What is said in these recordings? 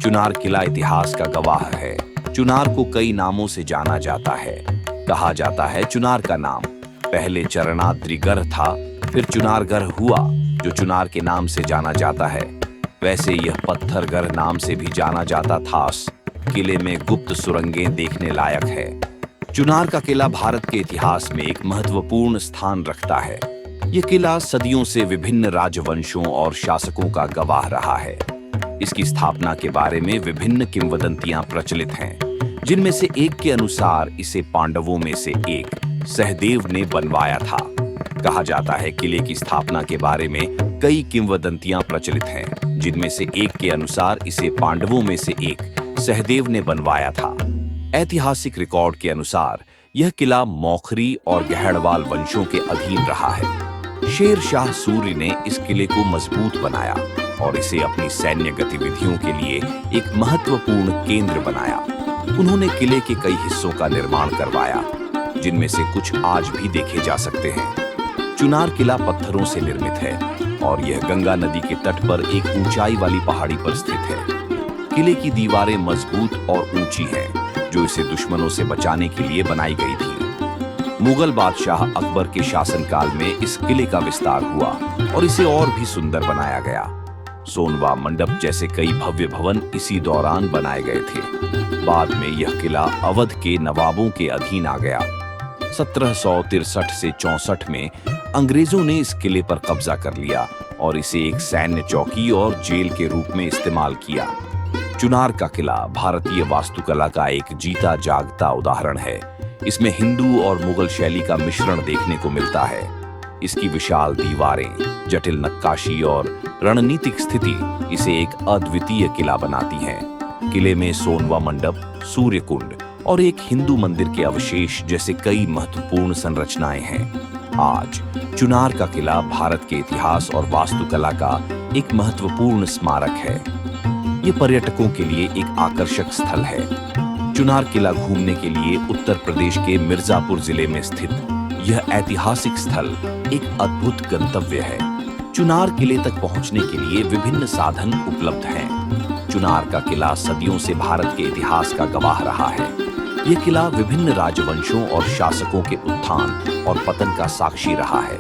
चुनार किला इतिहास का गवाह है। चुनार को कई नामों से जाना जाता है। कहा जाता है चुनार का नाम पहले चरणाद्रिगढ़ था, फिर चुनारगढ़ हुआ, जो चुनार के नाम से जाना जाता है। वैसे यह पत्थरगढ़ नाम से भी जाना जाता था। किले में गुप्त सुरंगें देखने लायक है। चुनार का किला भारत के इतिहास में एक महत्वपूर्ण स्थान रखता है। यह किला सदियों से विभिन्न राजवंशों और शासकों का गवाह रहा है। इसकी स्थापना के बारे में विभिन्न किंवदंतियां प्रचलित हैं, जिनमें से एक के अनुसार इसे पांडवों में से एक सहदेव ने बनवाया था। कहा जाता है किले की स्थापना के बारे में कई किंवदंतियां प्रचलित हैं, जिनमें से एक के अनुसार इसे पांडवों में से एक सहदेव ने बनवाया था। ऐतिहासिक रिकॉर्ड के अनुसार यह किला मौखरी और गहड़वाल वंशों के अधीन रहा है। शेर शाह सूर्य ने इस किले को मजबूत बनाया और इसे अपनी सैन्य गतिविधियों के लिए एक महत्वपूर्ण केंद्र बनाया। उन्होंने किले के कई हिस्सों का निर्माण करवाया, जिनमें से कुछ आज भी देखे जा सकते हैं। चुनार किला पत्थरों से निर्मित है और यह गंगा नदी के तट पर एक ऊंचाई वाली पहाड़ी पर स्थित है। किले की दीवारें मजबूत और ऊंची हैं, जो इसे दुश्मनों से बचाने के लिए बनाई गई थी। मुगल बादशाह अकबर के शासनकाल में इस किले का विस्तार हुआ और इसे और भी सुंदर बनाया गया। सोनवा मंडप जैसे कई भव्य भवन इसी दौरान बनाए गए थे। बाद में यह किला अवध के नवाबों के अधीन आ गया। 1763 से 64 में अंग्रेजों ने इस किले पर कब्जा कर लिया और इसे एक सैन्य चौकी और जेल के रूप में इस्तेमाल किया। चुनार का किला भारतीय वास्तुकला का एक जीता जागता उदाहरण है। इसमें हिंदू और मुगल शैली का मिश्रण देखने को मिलता है। इसकी विशाल दीवारें, जटिल नक्काशी और रणनीतिक स्थिति इसे एक अद्वितीय किला बनाती हैं। किले में सोनवा मंडप, सूर्य कुंड और एक हिंदू मंदिर के अवशेष जैसे कई महत्वपूर्ण संरचनाएं हैं। आज चुनार का किला भारत के इतिहास और वास्तुकला का एक महत्वपूर्ण स्मारक है। ये पर्यटकों के लिए एक आकर्षक स्थल है। चुनार किला घूमने के लिए उत्तर प्रदेश के मिर्जापुर जिले में स्थित यह ऐतिहासिक स्थल एक अद्भुत गंतव्य है। चुनार किले तक पहुंचने के लिए विभिन्न साधन उपलब्ध हैं। चुनार का किला सदियों से भारत के इतिहास का गवाह रहा है। यह किला विभिन्न राजवंशों और शासकों के उत्थान और पतन का साक्षी रहा है।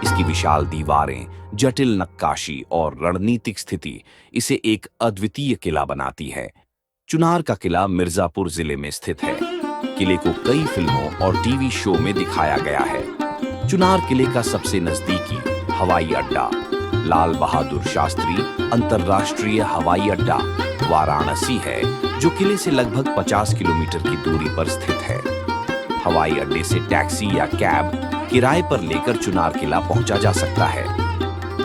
इसकी विशाल दीवारें, जटिल नक्काशी और रणनीतिक स्थिति इसे एक अद्वितीय किला बनाती है। चुनार का किला मिर्जापुर जिले में स्थित है। किले को कई फिल्मों और टीवी शो में दिखाया गया है। चुनार किले का सबसे नजदीकी हवाई अड्डा लाल बहादुर शास्त्री अंतर्राष्ट्रीय हवाई अड्डा वाराणसी है, जो किले से लगभग 50 किलोमीटर की दूरी पर स्थित है। हवाई अड्डे से टैक्सी या कैब किराए पर लेकर चुनार किला पहुंचा जा सकता है।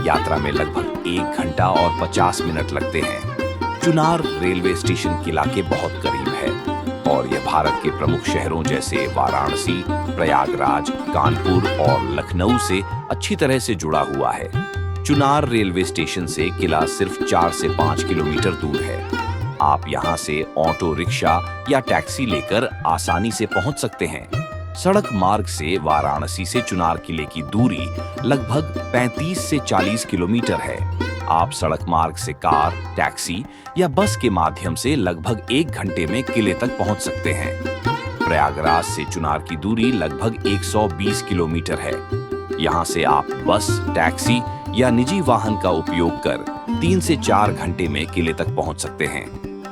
यात्रा में लगभग 1 घंटा और 50 मिनट लगते हैं। चुनार रेलवे स्टेशन किला के बहुत करीब है और यह भारत के प्रमुख शहरों जैसे वाराणसी, प्रयागराज, कानपुर और लखनऊ से अच्छी तरह से जुड़ा हुआ है। चुनार रेलवे स्टेशन से किला सिर्फ 4 से 5 किलोमीटर दूर है। आप यहां से ऑटो रिक्शा या टैक्सी लेकर आसानी से पहुंच सकते हैं। सड़क मार्ग से वाराणसी से चुनार किले की दूरी लगभग 35 से 40 किलोमीटर है। आप सड़क मार्ग से कार, टैक्सी या बस के माध्यम से लगभग 1 घंटे में किले तक पहुंच सकते हैं। प्रयागराज से चुनार की दूरी लगभग 120 किलोमीटर है। यहाँ से आप बस, टैक्सी या निजी वाहन का उपयोग कर 3 से 4 घंटे में किले तक पहुंच सकते हैं।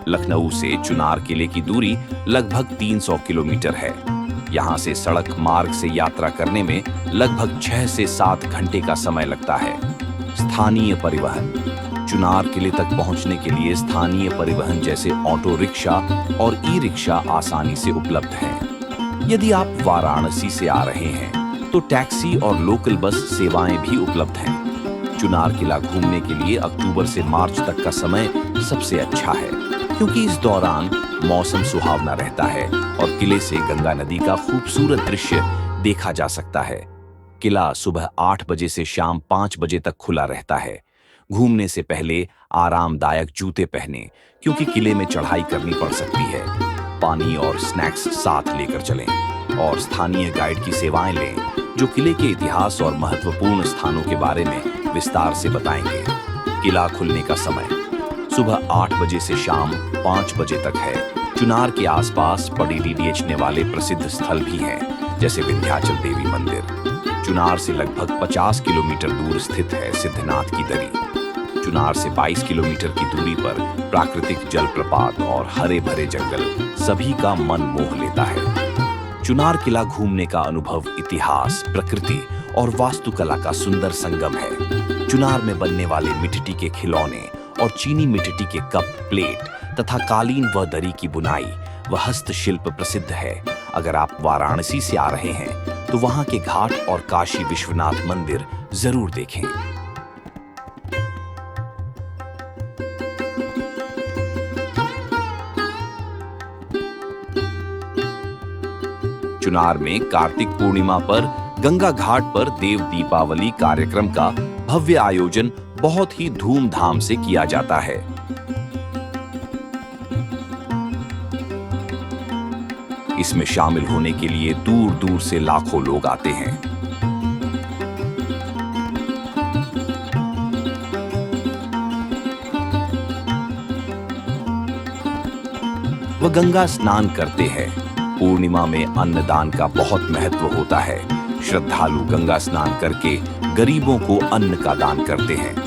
लखनऊ से चुनार किले की दूरी लगभग 300 किलोमीटर है। यहाँ से सड़क मार्ग से यात्रा करने में लगभग 6 से 7 घंटे का समय लगता है। स्थानीय परिवहन। चुनार किले तक पहुंचने के लिए स्थानीय परिवहन जैसे ऑटो रिक्शा और ई रिक्शा आसानी से उपलब्ध हैं। यदि आप वाराणसी से आ रहे हैं तो टैक्सी और लोकल बस सेवाएं भी उपलब्ध हैं। चुनार किला घूमने के लिए अक्टूबर से मार्च तक का समय सबसे अच्छा है, क्योंकि इस दौरान मौसम सुहावना रहता है और किले से गंगा नदी का खूबसूरत दृश्य देखा जा सकता है। किला सुबह 8 बजे से शाम 5 बजे तक खुला रहता है। घूमने से पहले आरामदायक जूते पहने, क्योंकि किले में चढ़ाई करनी पड़ सकती है। पानी और स्नैक्स साथ लेकर चलें और स्थानीय गाइड की सेवाएं लें, जो किले के इतिहास और महत्वपूर्ण स्थानों के बारे में विस्तार से बताएंगे। किला खुलने का समय सुबह 8 बजे से शाम 5 बजे तक है। चुनार के आसपास पड़ीरी बेचने वाले प्रसिद्ध स्थल भी हैं, जैसे विंध्याचल देवी मंदिर। चुनार से लगभग 50 किलोमीटर दूर स्थित है सिद्धनाथ की दरी। चुनार से 22 किलोमीटर की दूरी पर प्राकृतिक जलप्रपात और हरे भरे जंगल सभी का मन मोह लेता है। चुनार किला घूमने का अनुभव इतिहास, प्रकृति और वास्तुकला का सुंदर संगम है। चुनार में बनने वाले मिट्टी के खिलौने और चीनी मिट्टी के कप, प्लेट तथा कालीन व दरी की बुनाई व हस्तशिल्प प्रसिद्ध है। अगर आप वाराणसी से आ रहे हैं तो वहां के घाट और काशी विश्वनाथ मंदिर जरूर देखें। चुनार में कार्तिक पूर्णिमा पर गंगा घाट पर देव दीपावली कार्यक्रम का भव्य आयोजन बहुत ही धूमधाम से किया जाता है। इसमें शामिल होने के लिए दूर दूर से लाखों लोग आते हैं। वह गंगा स्नान करते हैं। पूर्णिमा में अन्नदान का बहुत महत्व होता है। श्रद्धालु गंगा स्नान करके गरीबों को अन्न का दान करते हैं।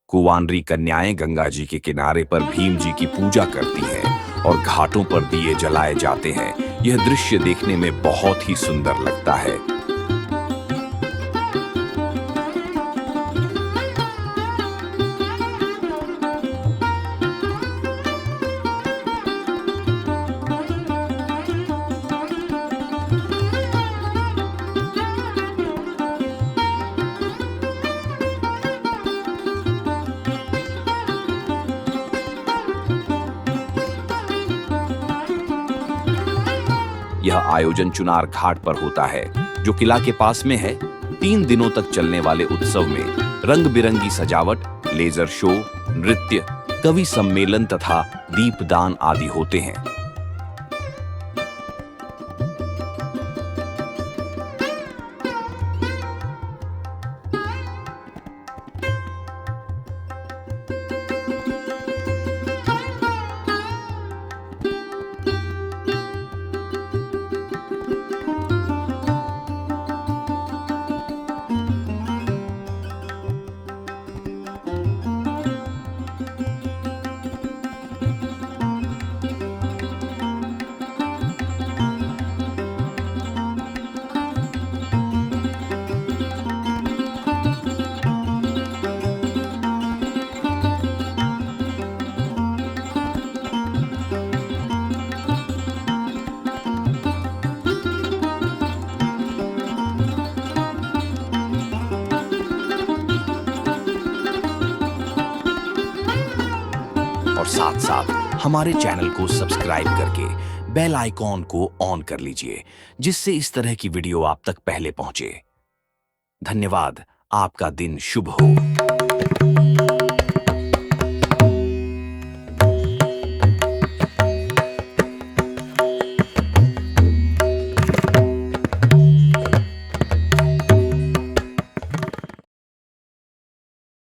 कुंवारी कन्याएं गंगा जी के किनारे पर भीम जी की पूजा करती हैं और घाटों पर दिए जलाए जाते हैं। यह दृश्य देखने में बहुत ही सुंदर लगता है। यह आयोजन चुनार घाट पर होता है, जो किला के पास में है। 3 दिनों तक चलने वाले उत्सव में रंग बिरंगी सजावट, लेजर शो, नृत्य, कवि सम्मेलन तथा दीपदान आदि होते हैं। और साथ साथ हमारे चैनल को सब्सक्राइब करके बेल आइकॉन को ऑन कर लीजिए, जिससे इस तरह की वीडियो आप तक पहले पहुंचे। धन्यवाद। आपका दिन शुभ हो।